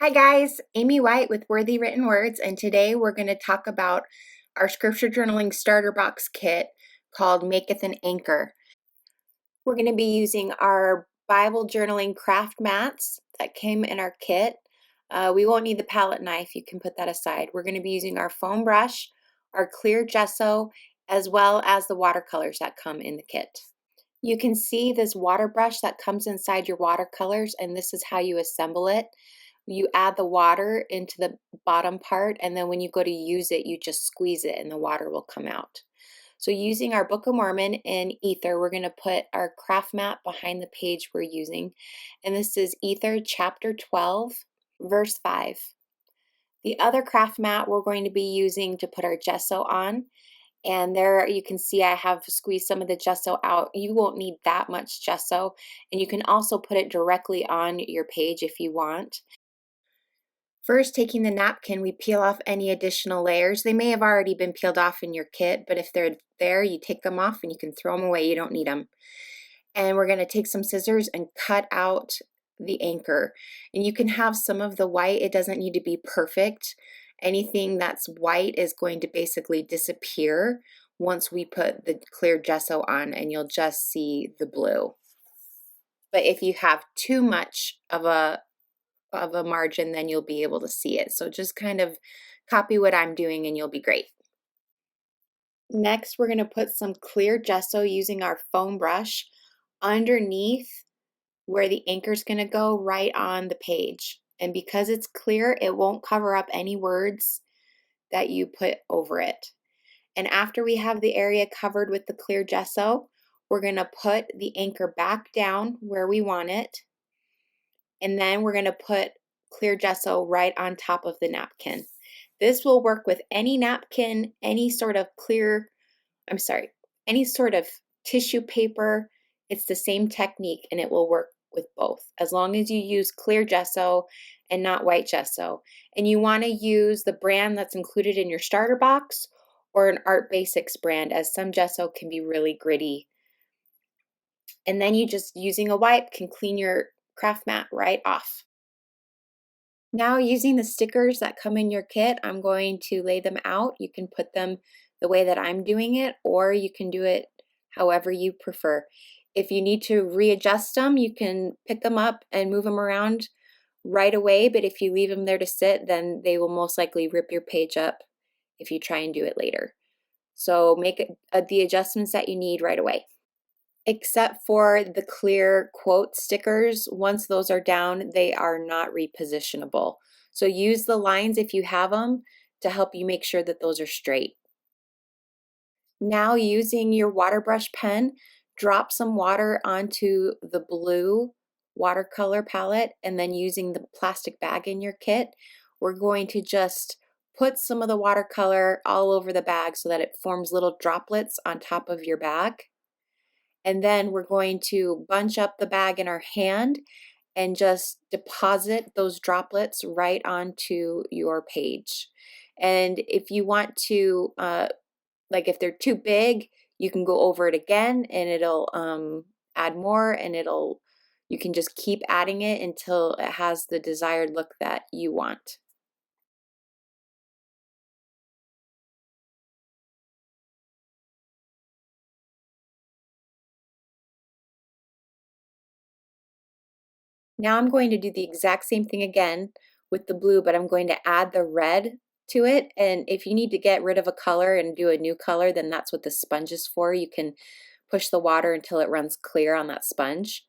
Hi guys, Amy White with Worthy Written Words, and today we're going to talk about our scripture journaling starter box kit called Maketh an Anchor. We're going to be using our Bible journaling craft mats that came in our kit. We won't need the palette knife, you can put that aside. We're going to be using our foam brush, our clear gesso, as well as the watercolors that come in the kit. You can see this water brush that comes inside your watercolors, and this is how you assemble it. You add the water into the bottom part, and then when you go to use it, you just squeeze it and the water will come out. So using our Book of Mormon and Ether, we're going to put our craft mat behind the page we're using. And this is Ether chapter 12, verse 5. The other craft mat we're going to be using to put our gesso on. And there you can see I have squeezed some of the gesso out. You won't need that much gesso. And you can also put it directly on your page if you want. First, taking the napkin, we peel off any additional layers. They may have already been peeled off in your kit, but if they're there, you take them off and you can throw them away. You don't need them. And we're going to take some scissors and cut out the anchor. And you can have some of the white. It doesn't need to be perfect. Anything that's white is going to basically disappear once we put the clear gesso on, and you'll just see the blue. But if you have too much of a margin, then you'll be able to see it. So just kind of copy what I'm doing and you'll be great. Next, we're going to put some clear gesso using our foam brush underneath where the anchor is going to go, right on the page. And because it's clear, it won't cover up any words that you put over it. And after we have the area covered with the clear gesso, we're going to put the anchor back down where we want it. And then we're going to put clear gesso right on top of the napkin. This will work with any napkin, any sort of any sort of tissue paper. It's the same technique and it will work with both, as long as you use clear gesso and not white gesso. And you want to use the brand that's included in your starter box or an Art Basics brand, as some gesso can be really gritty. And then you just, using a wipe, can clean your craft mat right off. Now, using the stickers that come in your kit, I'm going to lay them out. You can put them the way that I'm doing it, or you can do it however you prefer. If you need to readjust them, you can pick them up and move them around right away, but if you leave them there to sit, then they will most likely rip your page up if you try and do it later. So make the adjustments that you need right away. Except for the clear quote stickers, once those are down, they are not repositionable. So use the lines if you have them to help you make sure that those are straight. Now, using your water brush pen, drop some water onto the blue watercolor palette, and then using the plastic bag in your kit, we're going to just put some of the watercolor all over the bag so that it forms little droplets on top of your bag. And then we're going to bunch up the bag in our hand and just deposit those droplets right onto your page. And if you want to, like if they're too big, you can go over it again and it'll add more, and you can just keep adding it until it has the desired look that you want. Now I'm going to do the exact same thing again with the blue, but I'm going to add the red to it. And if you need to get rid of a color and do a new color, then that's what the sponge is for. You can push the water until it runs clear on that sponge.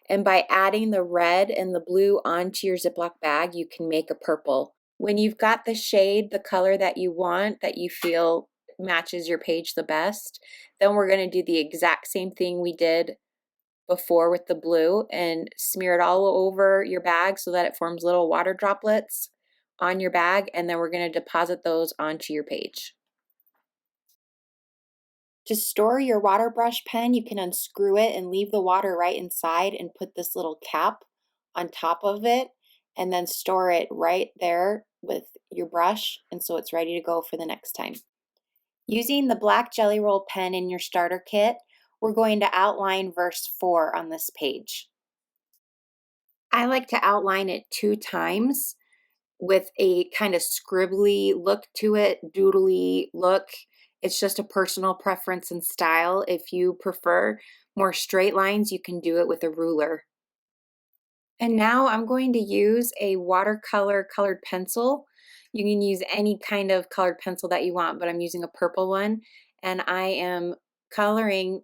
And by adding the red and the blue onto your Ziploc bag, you can make a purple. When you've got the shade, the color that you want, that you feel matches your page the best, then we're going to do the exact same thing we did before with the blue and smear it all over your bag so that it forms little water droplets on your bag, and then we're going to deposit those onto your page. To store your water brush pen, you can unscrew it and leave the water right inside and put this little cap on top of it, and then store it right there with your brush, and so it's ready to go for the next time. Using the black Jelly Roll pen in your starter kit, we're going to outline verse 4 on this page. I like to outline it 2 times with a kind of scribbly look to it, doodly look. It's just a personal preference and style. If you prefer more straight lines, you can do it with a ruler. And now I'm going to use a watercolor colored pencil. You can use any kind of colored pencil that you want, but I'm using a purple one. And I am coloring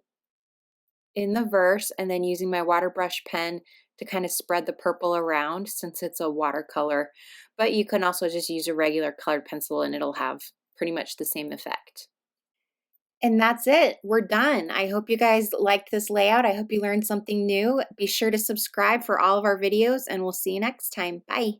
in the verse and then using my water brush pen to kind of spread the purple around since it's a watercolor. But you can also just use a regular colored pencil and it'll have pretty much the same effect. And that's it. We're done. I hope you guys liked this layout. I hope you learned something new. Be sure to subscribe for all of our videos and we'll see you next time. Bye.